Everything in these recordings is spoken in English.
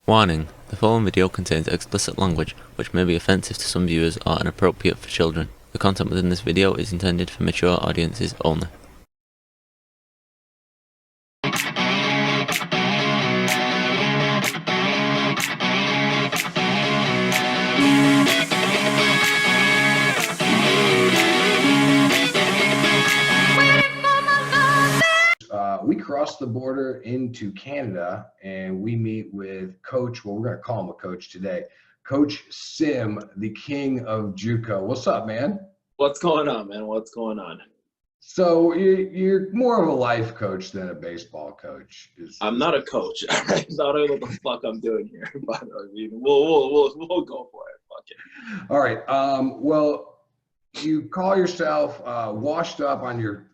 Warning: the following video contains explicit language which may be offensive to some viewers or inappropriate for children. The content within this video is intended for mature audiences only. We crossed the border into Canada and we meet with Coach, well, we're going to call him a coach today, Coach Sim, the king of JUCO. What's up, man? What's going on, man? What's going on? So you're more of a life coach than a baseball coach. I'm not a coach. I don't know what the fuck I'm doing here, but I mean, we'll go for it. Fuck it. All right. Well, you call yourself washed up on your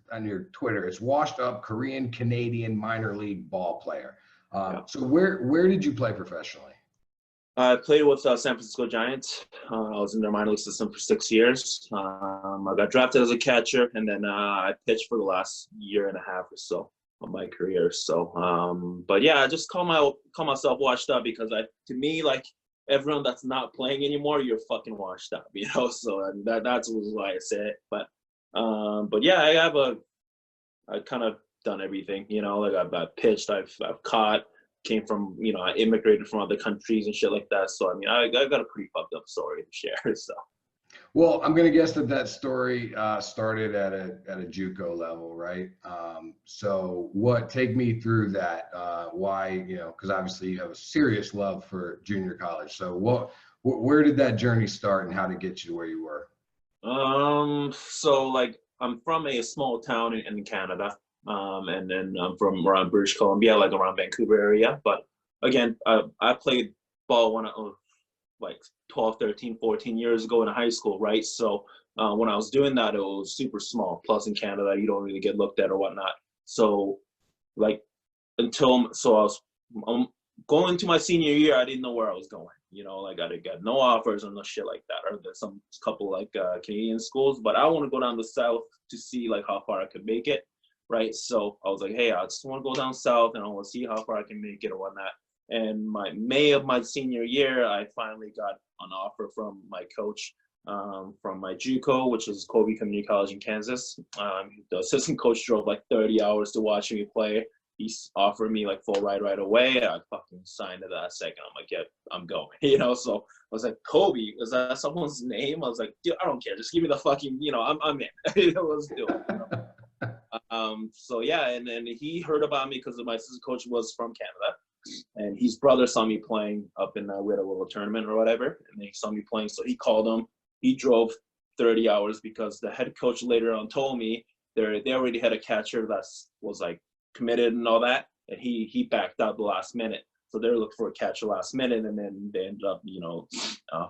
Twitter. It's washed up Korean Canadian minor league ball player. So where did you play professionally? I played with San Francisco Giants. I was in their minor league system for 6 years. I got drafted as a catcher, and then I pitched for the last year and a half or so of my career. So, but yeah, I just call myself washed up because to me, like everyone that's not playing anymore, you're fucking washed up, you know. So that's why I say it. But yeah, I kind of done everything, you know. Like I've pitched, I've caught. Came from, you know, I immigrated from other countries and shit like that. So, I mean, I got a pretty fucked up story to share, so. Well, I'm going to guess that story started at a JUCO level, right? So take me through that, why, you know, because obviously you have a serious love for junior college. So where did that journey start and how did it get you to where you were? So like, I'm from a small town in Canada. And then I'm from around British Columbia, like around Vancouver area. But again, I played ball when I was like 12, 13, 14 years ago in high school, right? So when I was doing that, it was super small. Plus in Canada, you don't really get looked at or whatnot. So like I was going into my senior year, I didn't know where I was going. You know, like I got no offers or no shit like that. Or there's some couple like Canadian schools, but I want to go down the south to see like how far I could make it. Right, so I was like, hey, I just want to go down south and I want to see how far I can make it or whatnot. And May of my senior year, I finally got an offer from my coach from my JUCO, which is Kobe Community College in Kansas. The assistant coach drove like 30 hours to watch me play. He offered me like full ride right away. I fucking signed it that second. I'm like, yeah, I'm going. You know, so I was like, Kobe, is that someone's name? I was like, dude, I don't care. Just give me the fucking, you know, I'm in. Let's do it. You know? So yeah, and then he heard about me because my assistant coach was from Canada, and his brother saw me playing up in we had a little tournament or whatever, and he saw me playing, so he called him. He drove 30 hours because the head coach later on told me they already had a catcher that was like committed and all that, and he backed out the last minute. So they were looking for a catcher last minute, and then they ended up, you know,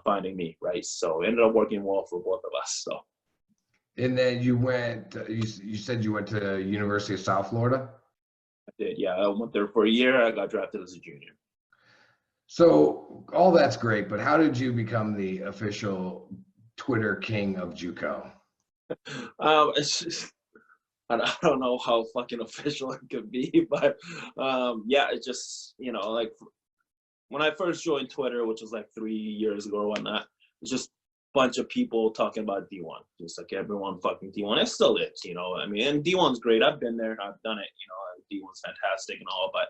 finding me, right? So it ended up working well for both of us. So. And then you said you went to University of South Florida? I did, yeah. I went there for a year. I got drafted as a junior. So all that's great, but how did you become the official Twitter king of JUCO? It's just, I don't know how fucking official it could be, but yeah, it just, you know, like when I first joined Twitter, which was like 3 years ago or whatnot, it's just bunch of people talking about D1, just like everyone fucking D1. It still is, you know. I mean, and D1's great. I've been there, I've done it, you know. D1's fantastic and all, but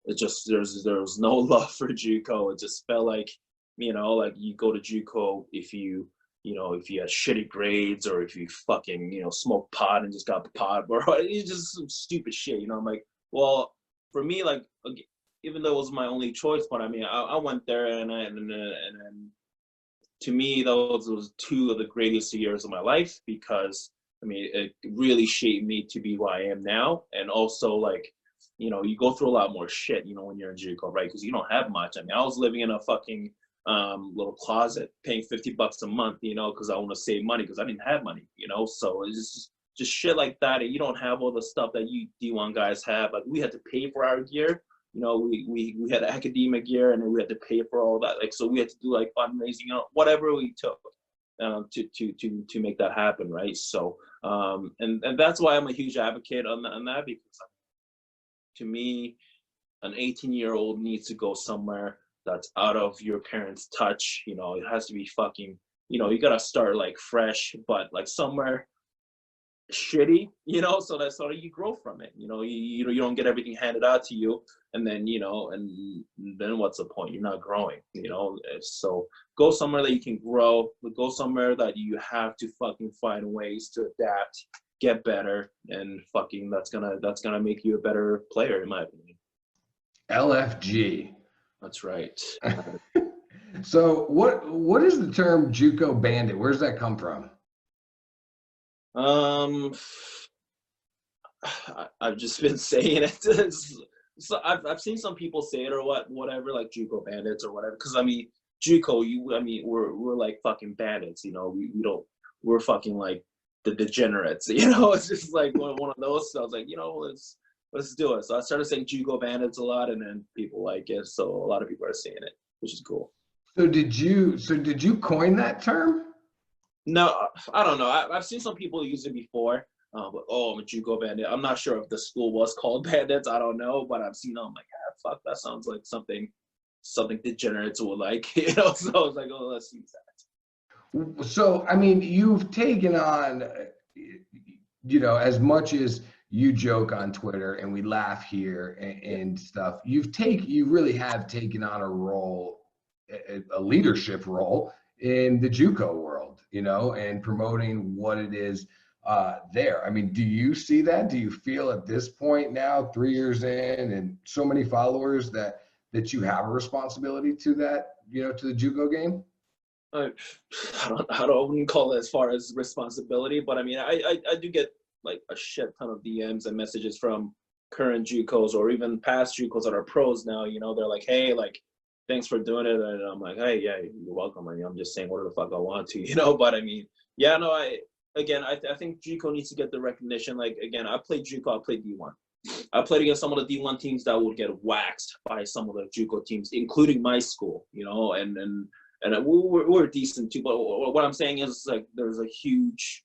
it just there's no love for JUCO. It just felt like, you know, like you go to JUCO if you had shitty grades or if you fucking, you know, smoke pot and just got the pot, or it's just some stupid shit, you know. I'm like, well, for me, like, even though it was my only choice, but I mean, I went there and then. To me, those was 2 of the greatest years of my life because, I mean, it really shaped me to be who I am now. And also, like, you know, you go through a lot more shit, you know, when you're in JUCO, right? Because you don't have much. I mean, I was living in a fucking little closet paying $50 a month, you know, because I want to save money because I didn't have money, you know. So it's just shit like that. And you don't have all the stuff that you D1 guys have. Like, we had to pay for our gear. You know, we had academic year and we had to pay for all that. Like, so we had to do like fundraising, you know, whatever we took to make that happen, right? So, and that's why I'm a huge advocate on that because to me, an 18-year-old needs to go somewhere that's out of your parents' touch. You know, it has to be fucking, you know, you gotta start like fresh, but like somewhere shitty, you know, so that's sort of you grow from it. You know, you don't get everything handed out to you, and then you know, and then what's the point? You're not growing, you know. So go somewhere that you can grow. Go somewhere that you have to fucking find ways to adapt, get better, and fucking that's gonna make you a better player, in my opinion. LFG. That's right. So what is the term JUCO bandit? Where does that come from? I've just been saying it. So I've seen some people say it or whatever, like JUCO bandits or whatever. Because I mean, JUCO, I mean, we're like fucking bandits, you know. We don't, we're fucking like the degenerates, you know. It's just like one of those. So I was like, you know, let's do it. So I started saying JUCO bandits a lot, and then people like it. So a lot of people are saying it, which is cool. So did you coin that term? No, I don't know. I've seen some people use it before. But oh, I'm a JUCO bandit. I'm not sure if the school was called bandits. I don't know, but I've seen them. I'm like, ah, fuck, that sounds like something degenerates would like, you know. So I was like, oh, let's use that. So I mean, you've taken on, you know, as much as you joke on Twitter and we laugh here and stuff, you really have taken on a role, a leadership role in the JUCO world, you know, and promoting what it is there. I mean, do you see that? Do you feel at this point now, 3 years in and so many followers, that you have a responsibility to that, you know, to the JUCO game? I wouldn't call it as far as responsibility, but I mean, I do get like a shit ton of DMs and messages from current JUCOs or even past JUCOs that are pros now. You know, they're like, hey, like, thanks for doing it, and I'm like, hey, yeah, you're welcome. I mean, I'm just saying whatever the fuck I want to, you know. But I mean, yeah, no, I think JUCO needs to get the recognition. Like, again, I played JUCO, I played D1. I played against some of the D1 teams that would get waxed by some of the JUCO teams, including my school, you know, and we're decent too. But what I'm saying is, like, there's a huge,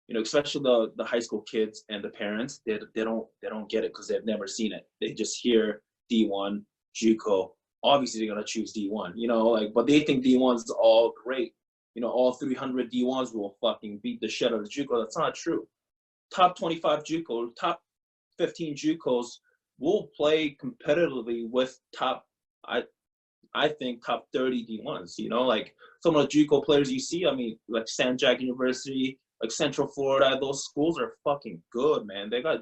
you know, especially the high school kids and the parents, they don't get it because they've never seen it. They just hear D1, JUCO. Obviously, they're gonna choose D1, you know, like, but they think D1's all great. You know, all 300 D1s will fucking beat the shit out of JUCO. That's not true. Top 25 JUCO, top 15 JUCOs will play competitively with top, I think, top 30 D1s. You know, like some of the JUCO players you see, I mean, like San Jac University, like Central Florida, those schools are fucking good, man. They got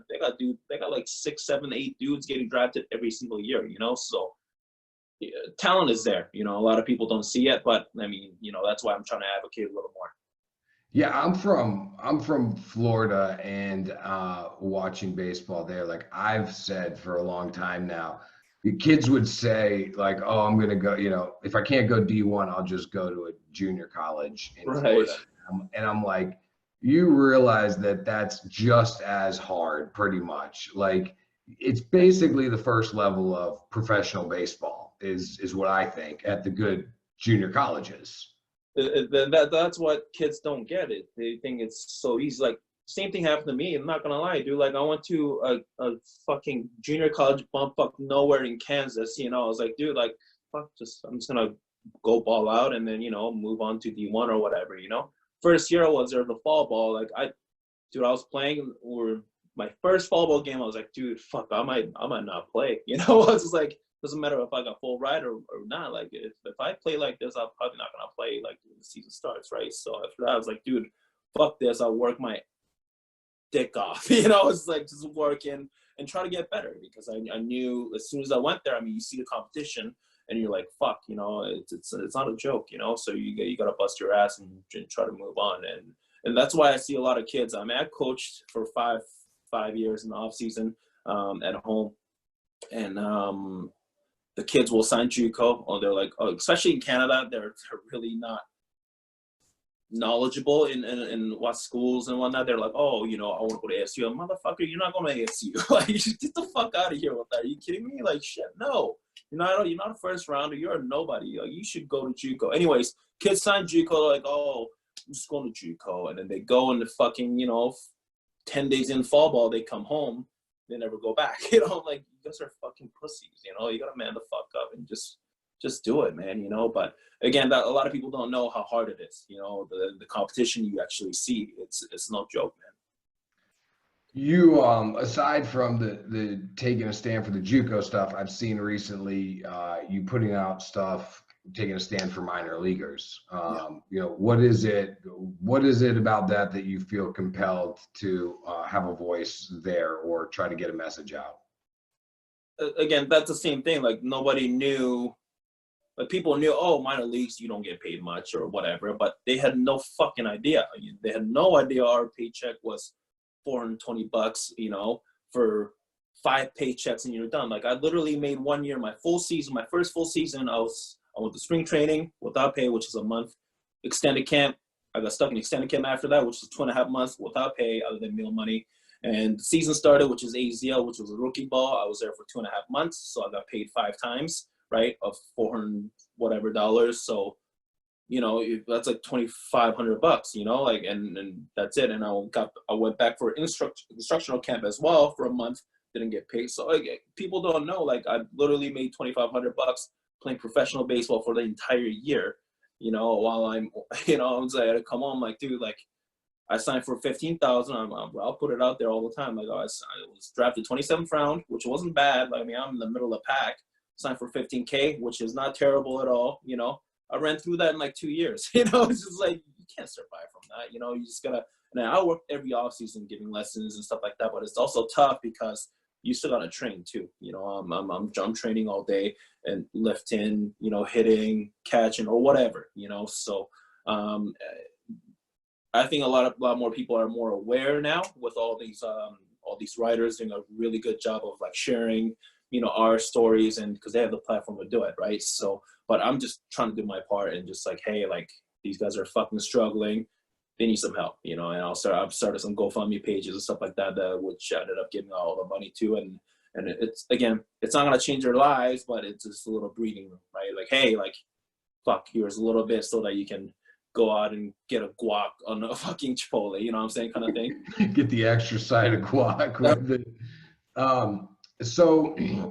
like 6, 7, 8 dudes getting drafted every single year, you know? So yeah, talent is there. You know, a lot of people don't see it, but I mean, you know, that's why I'm trying to advocate a little more. Yeah, I'm from Florida, and watching baseball there, like I've said for a long time now, the kids would say like, oh, I'm gonna go, you know, if I can't go D1, I'll just go to a junior college in Florida. And I'm like, you realize that that's just as hard, pretty much. Like, it's basically the first level of professional baseball is what I think at the good junior colleges. That's what kids don't get it. They think it's so easy. Like, same thing happened to me. I'm not gonna lie, dude. Like, I went to a fucking junior college bump up nowhere in Kansas. You know, I was like, dude, like, fuck, I'm just gonna go ball out and then, you know, move on to D1 or whatever. You know, first year I was there, the fall ball. Like, I was playing, or my first fall ball game. I was like, dude, fuck, I might not play. You know, I was just like, doesn't matter if I got full ride or not. Like, if I play like this, I'm probably not gonna play like when the season starts, right? So after that, I was like, dude, fuck this. I'll work my dick off. You know, it's like just working and try to get better, because I knew as soon as I went there, I mean, you see the competition and you're like, fuck, you know, it's not a joke, you know. So you gotta bust your ass and try to move on, and that's why I see a lot of kids. I mean, I coached for five years in the off season at home, and the kids will sign JUCO, or they're like, oh, especially in Canada, they're really not knowledgeable in what schools and whatnot. They're like, oh, you know, I want to go to ASU. Motherfucker, you're not going to ASU. Like, get the fuck out of here with that. Are you kidding me? Like, shit, no. You're not a first rounder. You're a nobody. Like, you should go to JUCO. Anyways, kids sign JUCO, like, oh, I'm just going to JUCO. And then they go in the fucking, you know, 10 days in fall ball, they come home. They never go back. You know, like, you guys are fucking pussies. You know, you got to man the fuck up and just just do it, man, you know. But again, that a lot of people don't know how hard it is, you know, the competition you actually see, it's no joke, man. You, aside from the taking a stand for the JUCO stuff, I've seen recently you putting out stuff, taking a stand for minor leaguers. You know, what is it about that you feel compelled to have a voice there or try to get a message out? Again, that's the same thing. Like nobody knew, like people knew, oh, minor leagues, you don't get paid much or whatever, but they had no fucking idea. They had no idea our paycheck was $420, you know, for 5 paychecks and you're done. Like I literally made 1 year, my full season, my first full season, I went to spring training without pay, which is a month. Extended camp, I got stuck in extended camp after that, which was 2.5 months without pay other than meal money. And the season started, which is AZL, which was a rookie ball. I was there for 2.5 months, so I got paid 5 times, right, of $400 whatever dollars. So, you know, that's like $2,500, you know, like, and that's it. And I went back for instructional camp as well for a month, didn't get paid. So like, people don't know, like I literally made $2,500 playing professional baseball for the entire year, you know, while I'm, you know, I was like, come on, like, dude, like, I signed for 15,000. I'll put it out there all the time. Like, I was drafted 27th round, which wasn't bad. Like, I mean, I'm in the middle of the pack. Signed for 15K, which is not terrible at all. You know, I ran through that in like 2 years. You know, it's just like you can't survive from that. You know, you just gotta. And I work every offseason giving lessons and stuff like that. But it's also tough because you still gotta train too. You know, I'm training all day and lifting, you know, hitting, catching, or whatever. You know, so. I think a lot more people are more aware now with all these writers doing a really good job of like sharing, you know, our stories, and because they have the platform to do it, right? So, but I'm just trying to do my part and just like, hey, like these guys are fucking struggling, they need some help, you know. And I've started some GoFundMe pages and stuff like that, which I ended up giving all the money to, and it's again, it's not gonna change their lives, but it's just a little breathing room, right? Like, hey, like, fuck, here's a little bit so that you can go out and get a guac on a fucking Chipotle, you know what I'm saying, kind of thing. Get the extra side of guac with it. So I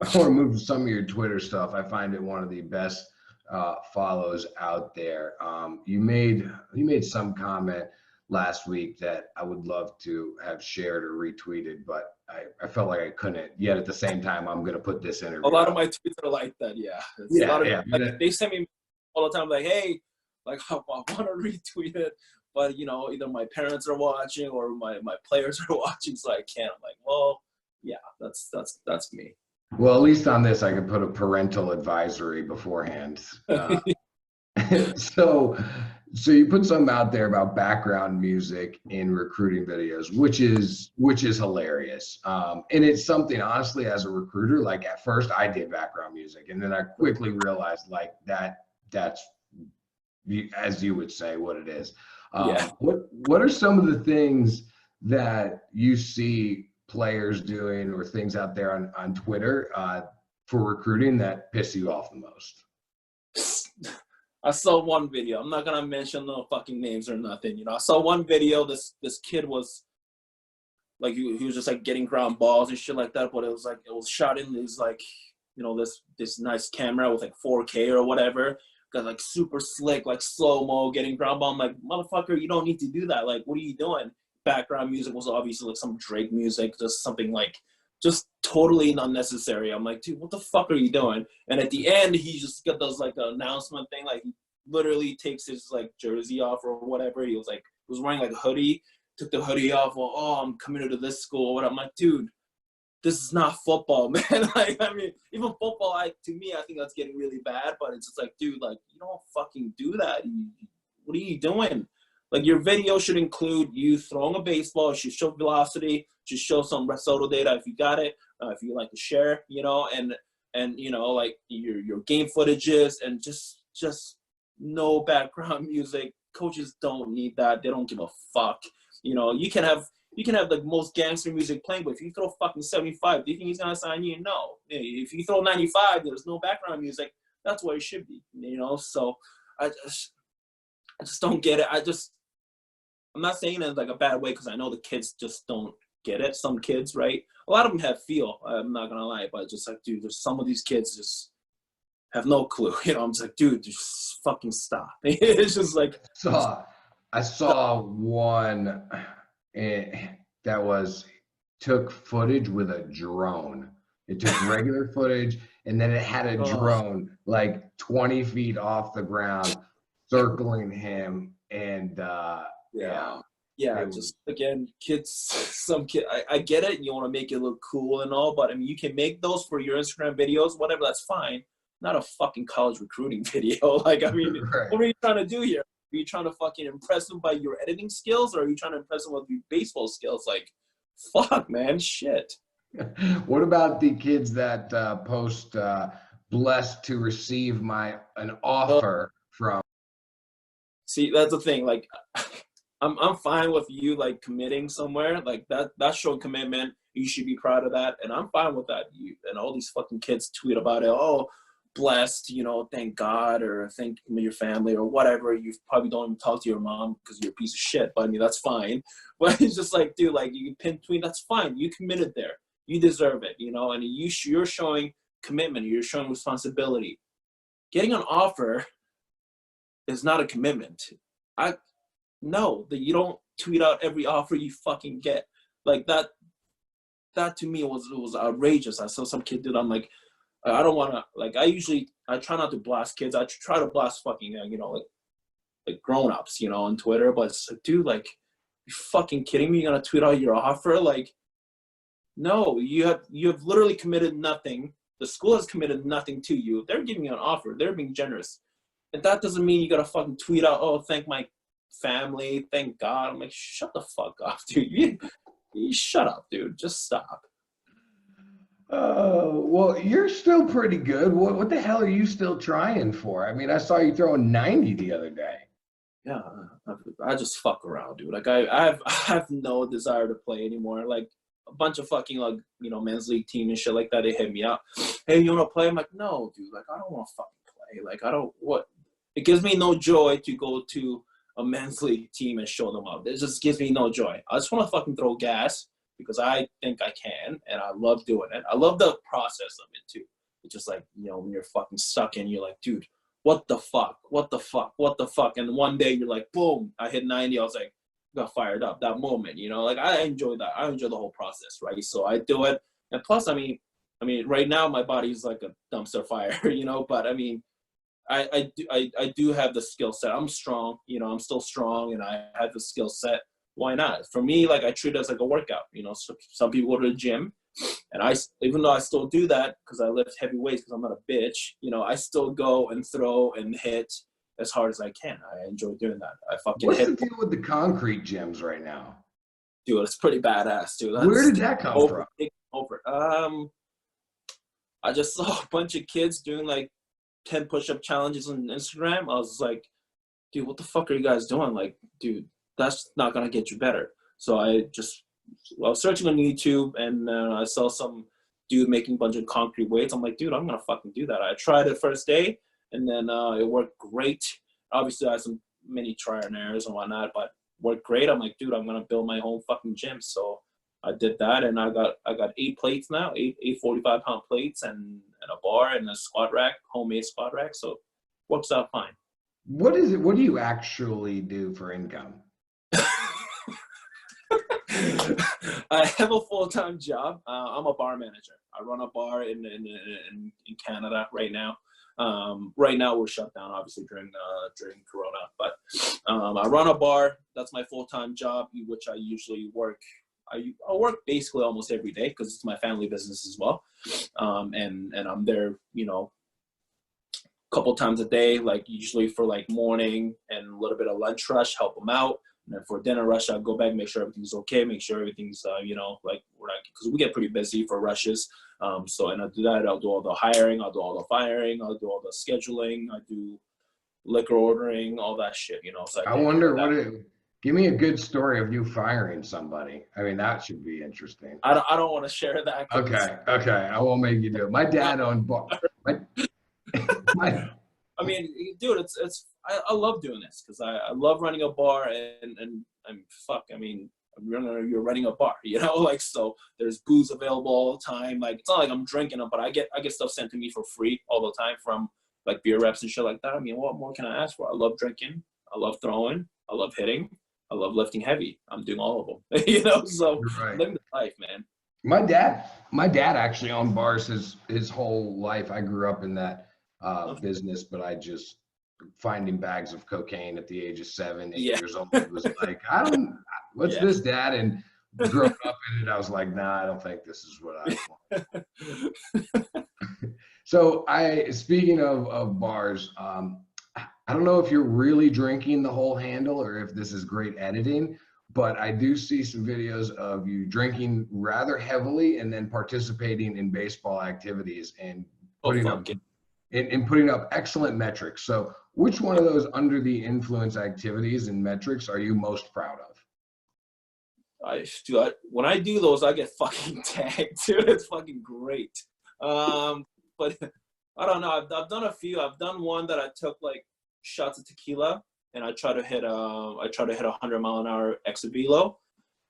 want to move to some of your Twitter stuff. I find it one of the best follows out there. You made some comment last week that I would love to have shared or retweeted, but I felt like I couldn't. Yet at the same time, I'm going to put this interview. A lot out. of my tweets are like that, yeah. Yeah. They send me all the time, like, hey, like I want to retweet it, but you know, either my parents are watching or my players are watching, so I can't. I'm like, well, yeah, that's me. Well, at least on this, I could put a parental advisory beforehand. So you put something out there about background music in recruiting videos, which is hilarious. And it's something, honestly, as a recruiter, like at first I did background music, and then I quickly realized like that's, as you would say, what it is. Yeah. What are some of the things that you see players doing or things out there on Twitter for recruiting that piss you off the most? I saw one video. I'm not gonna mention no fucking names or nothing. You know, I saw one video. This kid was like, he was just like getting ground balls and shit like that. But it was shot in this like, you know, this nice camera with like 4K or whatever. Got like super slick, like slow-mo, getting ground ball. I'm like, motherfucker, you don't need to do that. Like, what are you doing? Background music was obviously like some Drake music, just something like, just totally unnecessary. I'm like, dude, what the fuck are you doing? And at the end, he just got those like the announcement thing. Like, he literally takes his like jersey off or whatever. He was wearing like a hoodie, took the hoodie off. Well, oh, I'm coming to this school. What? I'm like, dude, this is not football, man. Like, I mean, even football, to me, I think that's getting really bad. But it's just like, dude, like, you don't fucking do that. What are you doing? Like, your video should include you throwing a baseball. It should show velocity. Should show some Soto data if you got it. If you like to share, you know, and you know, like your game footages, and just no background music. Coaches don't need that. They don't give a fuck. You know, you can have the most gangster music playing, but if you throw fucking 75, do you think he's gonna sign you? No. If you throw 95, there's no background music. That's what it should be, you know. So I just don't get it. I'm not saying it in like a bad way, because I know the kids just don't get it. Some kids, right? A lot of them have feel. I'm not gonna lie, but just like, dude, there's some of these kids just have no clue. You know, I'm just like, dude, just fucking stop. It's just like, I saw one that was took footage with a drone. It took regular footage, and then it had a drone like 20 feet off the ground circling him. And just again, kids, some kid, I get it. You want to make it look cool and all, but I mean, you can make those for your Instagram videos, whatever, that's fine. Not a fucking college recruiting video. Like, I mean, right. What are you trying to do here? Are you trying to fucking impress them by your editing skills, or are you trying to impress them with your baseball skills? Like, fuck, man, shit. What about the kids that post blessed to receive an offer from? See, that's the thing. Like, I'm fine with you like committing somewhere. Like that's showing commitment. You should be proud of that, and I'm fine with that. And all these fucking kids tweet about it. Oh, blessed, you know, thank God, or thank your family, or whatever. You probably don't even talk to your mom because you're a piece of shit. But I mean, that's fine. But it's just like, dude, like you can pin tweet. That's fine. You committed there. You deserve it, you know. And you're showing commitment. You're showing responsibility. Getting an offer is not a commitment. No, that you don't tweet out every offer you fucking get. Like that to me was outrageous. I saw some kid do it. I'm like, I don't want to, like, I try not to blast kids. I try to blast fucking, you know, like grown-ups, you know, on Twitter. But it's like, dude, like, you fucking kidding me? You're going to tweet out your offer? Like, no, you have literally committed nothing. The school has committed nothing to you. They're giving you an offer. They're being generous. And that doesn't mean you got to fucking tweet out, oh, thank my family, thank God. I'm like, shut the fuck up, dude. You shut up, dude. Just stop. Well, you're still pretty good. What the hell are you still trying for? I mean, I saw you throwing 90 the other day. Yeah, I just fuck around, dude. Like I have no desire to play anymore. Like a bunch of fucking, like, you know, men's league team and shit like that, they hit me up. Hey, you want to play? I'm like, no, dude. Like, I don't want to fucking play. Like, I don't. What? It gives me no joy to go to a men's league team and show them up. It just gives me no joy. I just want to fucking throw gas because I think I can, and I love doing it. I love the process of it too. It's just like, you know, when you're fucking stuck in, you're like, dude, what the fuck? What the fuck? What the fuck? And one day you're like, boom, I hit 90. I was like, got fired up. That moment, you know, like I enjoy that. I enjoy the whole process, right? So I do it. And plus, I mean, right now my body's like a dumpster fire, you know, but I mean, I do have the skill set. I'm strong, you know, I'm still strong, and I have the skill set. Why not? For me, like, I treat it as like a workout, you know. So some people go to the gym, and even though I still do that because I lift heavy weights because I'm not a bitch, you know, I still go and throw and hit as hard as I can. I enjoy doing that. I fucking What's the deal with the concrete gyms right now? Dude, it's pretty badass, dude. Where did that come from? I just saw a bunch of kids doing like 10 push-up challenges on Instagram. I was like, dude, what the fuck are you guys doing? Like, dude, that's not gonna get you better. So I was searching on YouTube, and I saw some dude making a bunch of concrete weights. I'm like, dude, I'm gonna fucking do that. I tried it first day, and then it worked great. Obviously, I had some many trial and errors and whatnot, but worked great. I'm like, dude, I'm gonna build my own fucking gym. So I did that, and I got 8 plates now, eight 45-pound plates, and a bar and a squat rack, homemade squat rack. So works out fine. What is it? What do you actually do for income? I have a full-time job. I'm a bar manager. I run a bar in Canada right now. Right now we're shut down, obviously, during Corona. But I run a bar. That's my full-time job, which I usually work. I work basically almost every day because it's my family business as well. And I'm there, you know, a couple times a day, like usually for like morning and a little bit of lunch rush, help them out. And then for dinner rush, I'll go back, make sure everything's okay, make sure everything's, you know, like we're not, because we get pretty busy for rushes. So, and I'll do that. I'll do all the hiring. I'll do all the firing. I'll do all the scheduling. I do liquor ordering, all that shit, you know. So I wonder give me a good story of you firing somebody. I mean, that should be interesting. I don't want to share that. Okay. I won't make you do it. My dad owned bar. I mean, dude, I love doing this because I love running a bar and fuck. I mean, you're running a bar, you know, like, so there's booze available all the time. Like, it's not like I'm drinking them, but I get stuff sent to me for free all the time from like beer reps and shit like that. I mean, what more can I ask for? I love drinking. I love throwing. I love hitting. I love lifting heavy. I'm doing all of them, you know, so You're right. living the life, man. My dad actually owned bars his whole life. I grew up in that business, but I just finding bags of cocaine at the age of 7, 8 Yeah. years old was like, what's Yeah. this, Dad? And growing up in it, I was like, nah, I don't think this is what I want. So speaking of bars, I don't know if you're really drinking the whole handle or if this is great editing, but I do see some videos of you drinking rather heavily and then participating in baseball activities and putting up excellent metrics. So which one of those under the influence activities and metrics are you most proud of? When I do those, I get fucking tagged, dude. It's fucking great. But I don't know. I've done a few. I've done one that I took like shots of tequila, and I try to hit 100-mile-an-hour exit velo.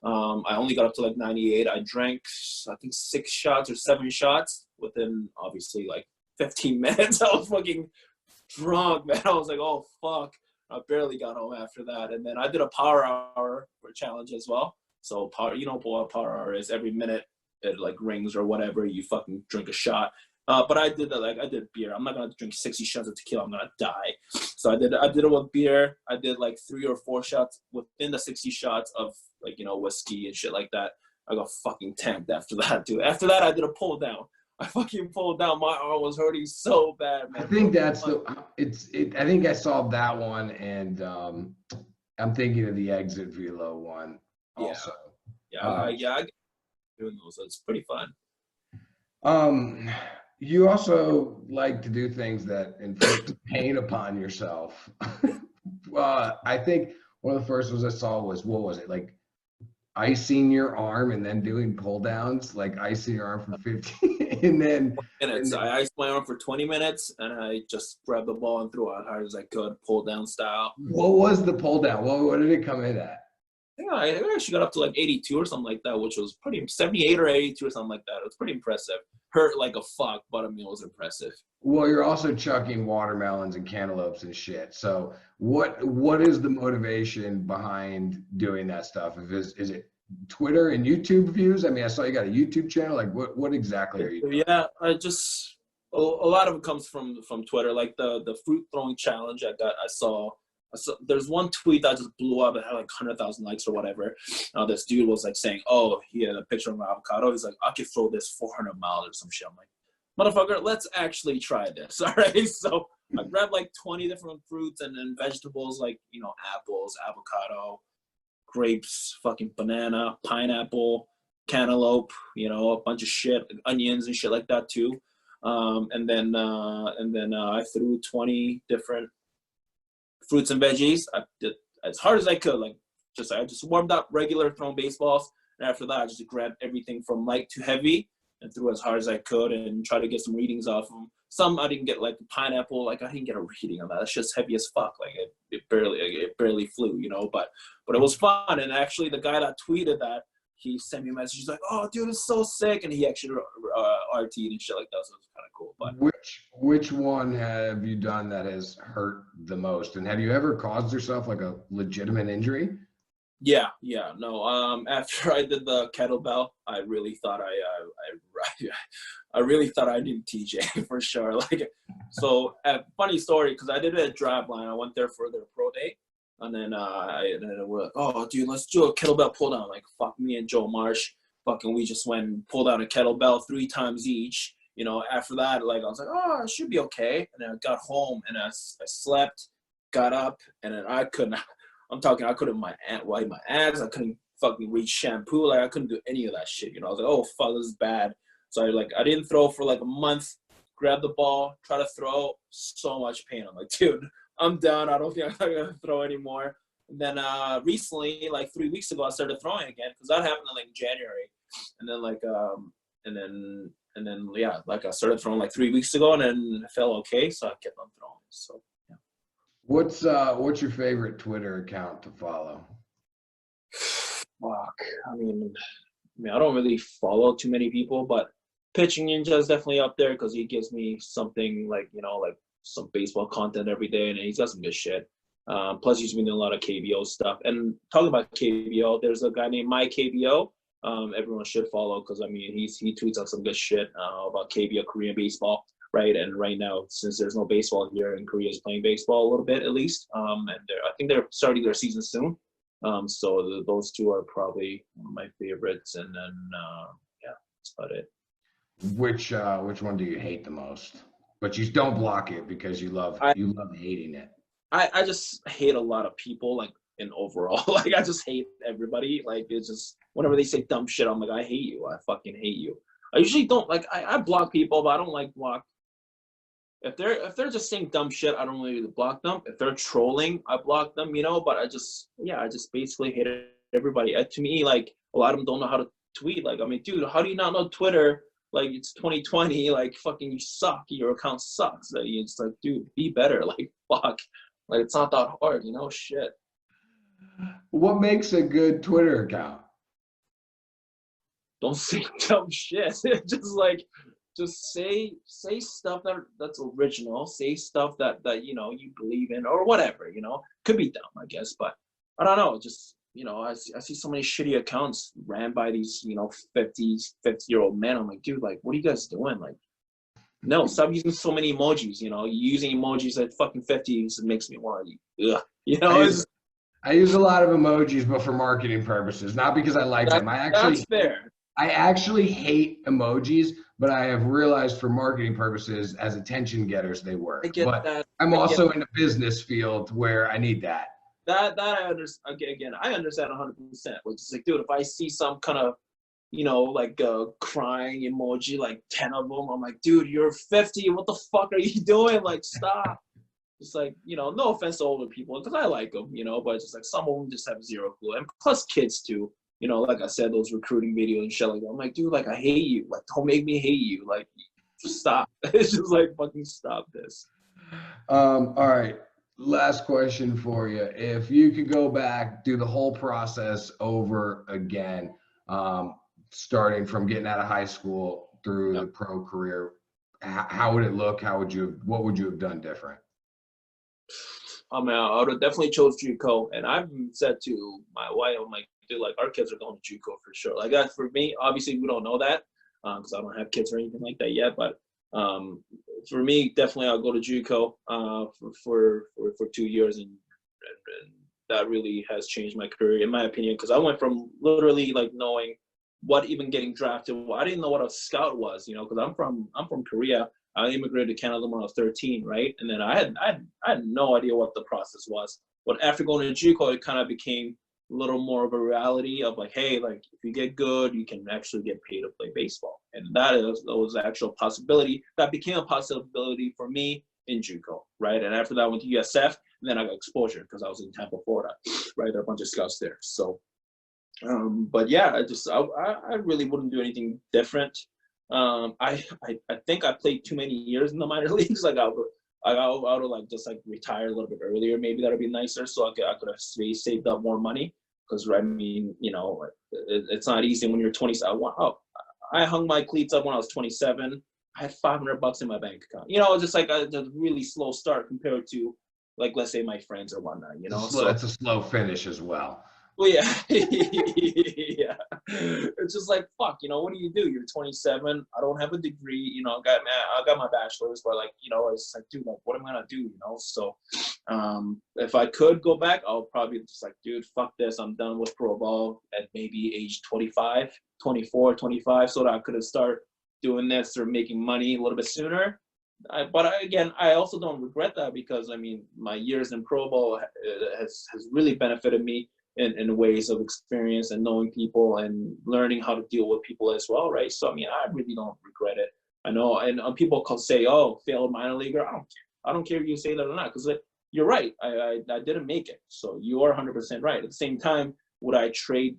I only got up to like 98. I drank, I think, 6 shots or 7 shots within obviously like 15 minutes. I was fucking drunk, man. I was like, oh fuck. I barely got home after that. And then I did a power hour for a challenge as well. So power, you know what power hour is. Every minute it like rings or whatever, you fucking drink a shot. But I did that, like I did beer. I'm not gonna drink 60 shots of tequila. I'm gonna die. So I did it with beer. I did like 3 or 4 shots within the 60 shots of like, you know, whiskey and shit like that. I got fucking tanked after that, dude. After that, I did a pull down. I fucking pulled down. My arm was hurting so bad, man. I think that's I think I saw that one, and I'm thinking of the exit velo one also. I get doing those. So it's pretty fun. You also like to do things that inflict pain upon yourself. I think one of the first ones I saw was, what was it, like icing your arm and then doing pull downs, like icing your arm for 15 and then minutes. I iced my arm for 20 minutes and I just grabbed the ball and threw it as hard as I could, pull down style. What was the pull down? What did it come in at? I actually got up to like 82 or something like that, which was pretty, 78 or 82 or something like that. It was pretty impressive. Hurt like a fuck, but I mean, it was impressive. Well, you're also chucking watermelons and cantaloupes and shit. So what is the motivation behind doing that stuff? Is it Twitter and YouTube views? I mean, I saw you got a YouTube channel. Like what exactly are you doing? Yeah, a lot of it comes from Twitter, like the fruit throwing challenge I saw. So there's one tweet that just blew up. It had like 100,000 likes or whatever. This dude was like saying, oh, he had a picture of an avocado. He's like, I could throw this 400 miles or some shit. I'm like, motherfucker, let's actually try this. All right. So I grabbed like 20 different fruits and then vegetables, like, you know, apples, avocado, grapes, fucking banana, pineapple, cantaloupe, you know, a bunch of shit, onions and shit like that too. And then I threw 20 different fruits and veggies. I did as hard as I could. Like I just warmed up regular throwing baseballs, and after that I just grabbed everything from light to heavy and threw as hard as I could and tried to get some readings off them. Some I didn't get, like the pineapple, like I didn't get a reading on that. It's just heavy as fuck. Like it barely flew, you know. But it was fun. And actually, the guy that tweeted that, he sent me a message. He's like, "Oh, dude, it's so sick," and he actually RT'd and shit like that. So it's kind of cool. But which one have you done that has hurt the most? And have you ever caused yourself like a legitimate injury? Yeah, no. After I did the kettlebell, I really thought I really thought I needed TJ for sure. Like, so funny story, because I did it at Driveline. I went there for their pro day. And then we're like, oh, dude, let's do a kettlebell pull down. Like, fuck, me and Joe Marsh, fucking, we just went and pulled out a kettlebell 3 times each. You know, after that, like, I was like, oh, it should be okay. And then I got home and I slept, got up, and then I couldn't wipe my abs. I couldn't fucking reach shampoo. Like, I couldn't do any of that shit. You know, I was like, oh, fuck, this is bad. So I didn't throw for like a month, grabbed the ball, try to throw, so much pain. I'm like, dude, I'm done. I don't think I'm gonna throw anymore. And then recently, like 3 weeks ago, I started throwing again, because that happened in like January. And then yeah, like I started throwing like 3 weeks ago, and then I felt okay, so I kept on throwing. So yeah. What's your favorite Twitter account to follow? fuck. I mean, I don't really follow too many people, but Pitching Ninja is definitely up there because he gives me something like, like some baseball content every day, and he's got some good shit. Plus, he's been doing a lot of KBO stuff. And talking about KBO, there's a guy named My KBO. Everyone should follow because I mean he tweets out some good shit about KBO, Korean baseball, right? And right now, since there's no baseball here, and Korea is playing baseball a little bit at least, and I think they're starting their season soon. So those two are probably one of my favorites, and then yeah, that's about it. Which one do you hate the most? But you don't block it because you love hating it. I just hate a lot of people, like in overall. Like I just hate everybody. Like it's just whenever they say dumb shit, I'm like, I hate you. I fucking hate you. I usually don't like I block people, but I don't like block. If they're just saying dumb shit, I don't really block them. If they're trolling, I block them, but I just basically hate everybody. To me, like a lot of them don't know how to tweet. Like, I mean, dude, how do you not know Twitter? Like it's 2020, like fucking you suck. Your account sucks. Like, it's like, dude, be better. Like, fuck. Like it's not that hard, shit. What makes a good Twitter account? Don't say dumb shit. Just say stuff that's original. Say stuff that you believe in or whatever. Could be dumb, I guess, but I don't know. Just I see so many shitty accounts ran by these 50-year-old men. I'm like, dude, like, what are you guys doing? Like, no, stop using so many emojis. Using emojis at fucking 50s makes me want to. I use a lot of emojis, but for marketing purposes, not because I like them. That's fair. I actually hate emojis, but I have realized for marketing purposes, as attention getters, they work. I get but that. I'm also in a business field where I need that. That I understand. Again, I understand 100%. Which is like, dude, if I see some kind of, like crying emoji, like 10 of them, I'm like, dude, you're 50. What the fuck are you doing? Like, stop. It's like, no offense to older people, because I like them, but it's just like some of them just have zero clue. And plus kids too. Like I said, those recruiting videos and shit like that. I'm like, dude, like I hate you. Like, don't make me hate you. Like, just stop. It's just like fucking stop this. All right. Last question for you. If you could go back, do the whole process over again, starting from getting out of high school through the pro career, how would it look? What would you have done different? I mean, I would have definitely chose JUCO, and I've said to my wife, I'm like, dude, like our kids are going to JUCO for sure. Like that for me, obviously we don't know that because I don't have kids or anything like that yet. But for me, definitely I'll go to JUCO for 2 years, and that really has changed my career, in my opinion, because I went from literally like knowing what even getting drafted. I didn't know what a scout was, because I'm from Korea. I immigrated to Canada when I was 13, right? And then I had no idea what the process was. But after going to JUCO, it kind of became a little more of a reality of like, hey, like if you get good, you can actually get paid to play baseball. And that was an actual possibility. That became a possibility for me in JUCO, right? And after that, I went to USF, and then I got exposure because I was in Tampa, Florida, right? There are a bunch of scouts there. So, but yeah, I really wouldn't do anything different. I think I played too many years in the minor leagues. Like I would have like just like retired a little bit earlier. Maybe that'd be nicer. So I could have saved up more money. Because I mean, it's not easy when you're 27. I hung my cleats up when I was 27. I had $500 in my bank account. Just like a really slow start compared to like, let's say my friends or whatnot. So it's a slow finish as well. Well, yeah, yeah. It's just like, fuck, what do? You're 27. I don't have a degree, I got my bachelor's, but like, it's like, dude, like, what am I gonna do, So, if I could go back, I'll probably just like, dude, fuck this. I'm done with pro ball at maybe age 25, 24, 25, so that I could have started doing this or making money a little bit sooner. But again, I also don't regret that because I mean, my years in pro ball has really benefited me in ways of experience and knowing people and learning how to deal with people as well, right? So I mean, I really don't regret it. I know, and people say, "Oh, failed minor leaguer." I don't care. I don't care if you say that or not, because you're right. I didn't make it, so you are 100% right. At the same time, would I trade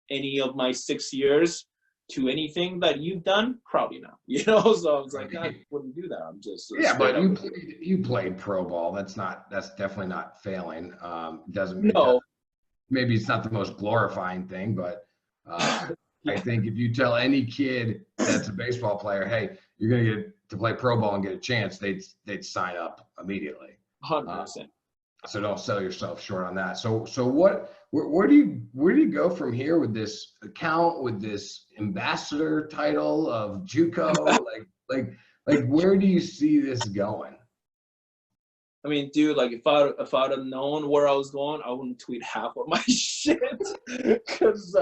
any of my 6 years to anything that you've done? Probably not. So I was like, I wouldn't do that. I'm just but you played pro ball. That's definitely not failing. Doesn't no. maybe it's not the most glorifying thing, but I think if you tell any kid that's a baseball player, hey, you're going to get to play pro ball and get a chance, they'd sign up immediately. 100%. So don't sell yourself short on that. So where do you go from here with this account, with this ambassador title of JUCO? like where do you see this going? I mean, dude, like if I'd have known where I was going, I wouldn't tweet half of my shit, because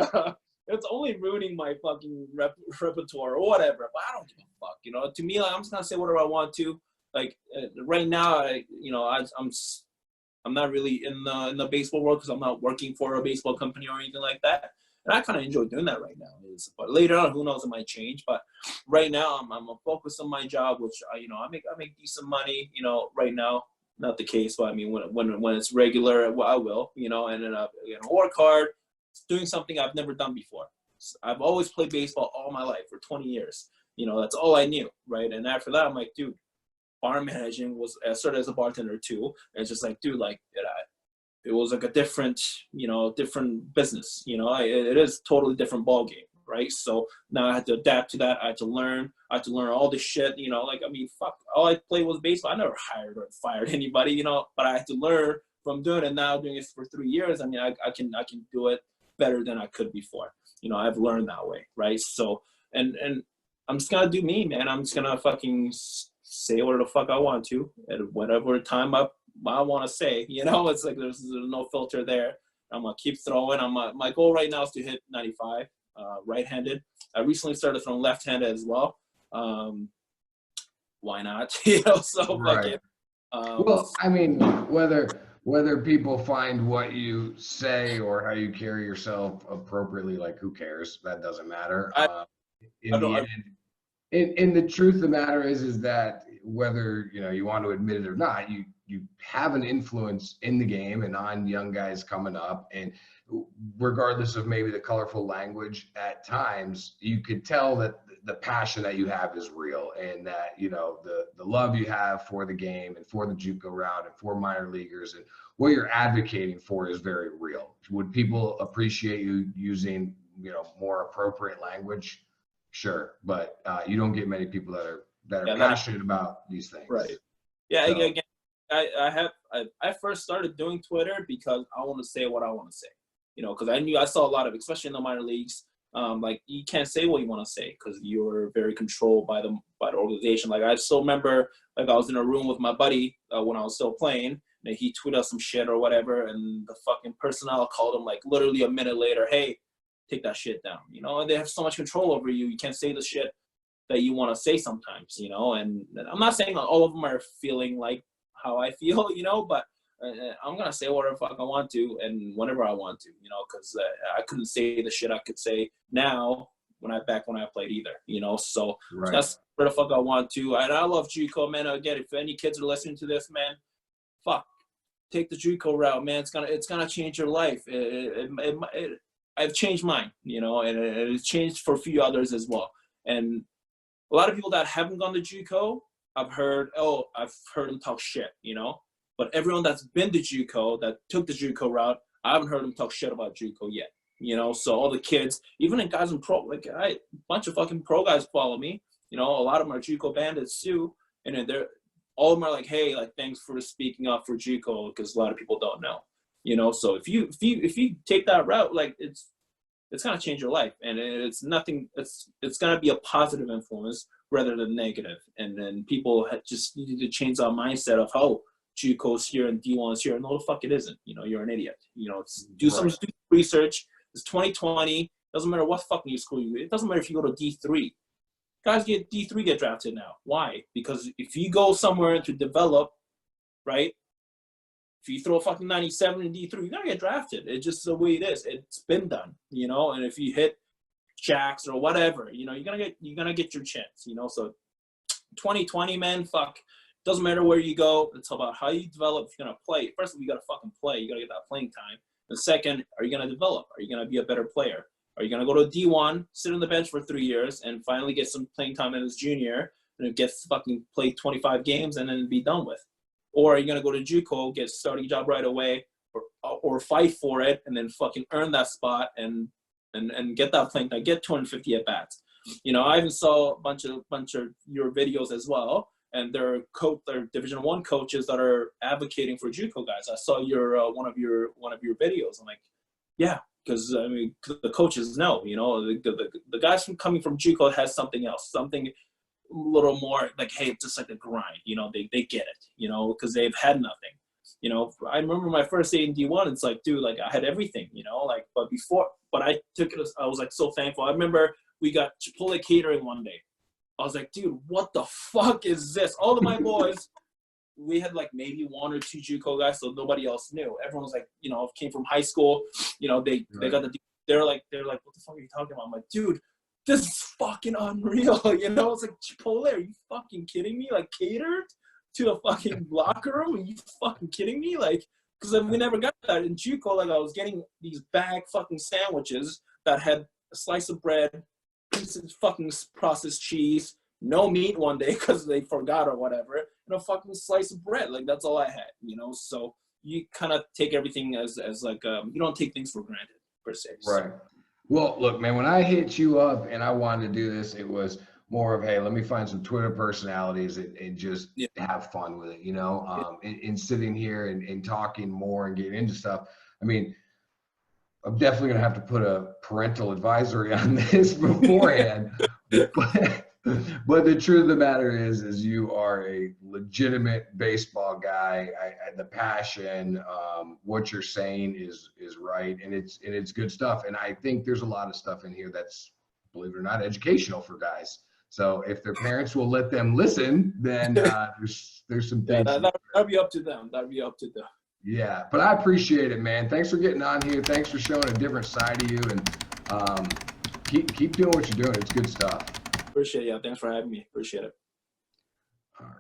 it's only ruining my fucking repertoire or whatever. But I don't give a fuck, you know. To me, like, I'm just gonna say whatever I want to. Like right now, I'm not really in the baseball world because I'm not working for a baseball company or anything like that. And I kind of enjoy doing that right now. But later on, who knows, it might change. But right now, I'm focused on my job, which I make decent money. You know, right now, not the case. But I mean, when it's regular, well, I will. You know, and then work hard, doing something I've never done before. I've always played baseball all my life for 20 years. You know, that's all I knew, right? And after that, I'm like, dude, bar managing I started as a bartender too. And it's just like, dude, like it was like a different business. You know, it is totally different ball game, right? So now I had to adapt to that. I had to learn all this shit. You know, like, I mean, fuck, all I played was baseball. I never hired or fired anybody, you know, but I had to learn from doing it. Now doing it for 3 years, I mean, I can do it better than I could before. You know, I've learned that way, right? So and I'm just gonna do me, man. I'm just gonna fucking say whatever the fuck I want to at whatever time I want to say. You know, it's like there's no filter there. I'm gonna keep throwing. My goal right now is to hit 95, right-handed. I recently started throwing left-handed as well. Why not? You know, so right. Well, I mean, whether people find what you say or how you carry yourself appropriately, like, who cares? That doesn't matter. In the end, and the truth of the matter is that whether you want to admit it or not, you have an influence in the game and on young guys coming up, and regardless of maybe the colorful language at times, you could tell that the passion that you have is real, and that the love you have for the game and for the JUCO route and for minor leaguers and what you're advocating for is very real. Would people appreciate you using more appropriate language? Sure, but you don't get many people that are passionate about these things. Right. Yeah. So, again, I first started doing Twitter because I want to say what I want to say. You know, because I saw a lot of, especially in the minor leagues, like you can't say what you want to say because you're very controlled by the organization. Like I still remember, like I was in a room with my buddy when I was still playing, and he tweeted out some shit or whatever, and the fucking personnel called him like literally a minute later, hey, take that shit down, you know, and they have so much control over you. You can't say the shit that you want to say sometimes, you know, and I'm not saying all of them are feeling like how I feel, you know, but I'm going to say whatever the fuck I want to and whenever I want to, you know, because I couldn't say the shit I could say now when I played either, you know, so right. That's where the fuck I want to. And I love JUCO, man. Again, if any kids are listening to this, man, fuck, take the JUCO route, man. It's gonna change your life. I've changed mine, you know, and it's changed for a few others as well. And a lot of people that haven't gone to JUCO, I've heard them talk shit, you know. But everyone that's been to JUCO, that took the JUCO route, I haven't heard them talk shit about JUCO yet, you know. So all the kids, even in guys in pro, like a bunch of fucking pro guys follow me, you know. A lot of them are JUCO bandits too, and then all of them are like, hey, like thanks for speaking up for JUCO, because a lot of people don't know. You know, so if you take that route, like it's gonna change your life, and it's gonna be a positive influence rather than negative. And then people just need to change our mindset of how JUCO's here and D1's here. No, the fuck it isn't. You know, you're an idiot. You know, do some research. It's 2020. Doesn't matter what fucking school you. It doesn't matter if you go to D3. Guys get D3 get drafted now. Why? Because if you go somewhere to develop, right? If you throw a fucking 97 in D3, you're gonna get drafted. It's just the way it is. It's been done, you know. And if you hit jacks or whatever, you know, you're gonna get your chance, you know. So 2020, man, fuck. Doesn't matter where you go. It's about how you develop. If you're gonna play, first of all, you gotta fucking play. You gotta get that playing time. And second, are you gonna develop? Are you gonna be a better player? Are you gonna go to D1, sit on the bench for 3 years, and finally get some playing time as junior, and get fucking play 25 games and then be done with? Or are you going to go to JUCO, get a starting job right away, or or fight for it and then fucking earn that spot and get that playing time, get 250 at bats. You know, I even saw a bunch of your videos as well, and they're Division I coaches that are advocating for JUCO guys. I saw your one of your videos. I'm like, yeah, because I mean, the coaches know, you know, the guys coming from JUCO has something else, something a little more like, hey, it's just like a grind. You know, they get it, you know, because they've had nothing. You know, I remember my first day in D1, it's like, dude, like I had everything, you know, like, but I took it, I was like so thankful. I remember we got Chipotle catering one day. I was like, dude, what the fuck is this? All of my boys, we had like maybe 1 or 2 JUCO guys, so nobody else knew. Everyone was like, you know, came from high school, you know, they got they're like, what the fuck are you talking about? I'm like, dude, this is fucking unreal. You know, it's like, Chipotle, are you fucking kidding me? Like, catered to a fucking locker room? Are you fucking kidding me? Like, because we never got that in JUCO. Like, I was getting these bag fucking sandwiches that had a slice of bread, piece of fucking processed cheese, no meat one day because they forgot or whatever, and a fucking slice of bread. Like, that's all I had, you know? So you kind of take everything as like, you don't take things for granted, per se. Right. Well, look, man, when I hit you up and I wanted to do this, it was more of, hey, let me find some Twitter personalities and just have fun with it, you know, and sitting here and talking more and getting into stuff. I mean, I'm definitely going to have to put a parental advisory on this beforehand, but the truth of the matter is you are a legitimate baseball guy. The passion, what you're saying is right. And it's good stuff. And I think there's a lot of stuff in here that's, believe it or not, educational for guys. So if their parents will let them listen, then there's some things. That'll be up to them. That'll be up to them. Yeah, but I appreciate it, man. Thanks for getting on here. Thanks for showing a different side of you, and keep doing what you're doing. It's good stuff. Appreciate it. Yeah, thanks for having me. Appreciate it. All right.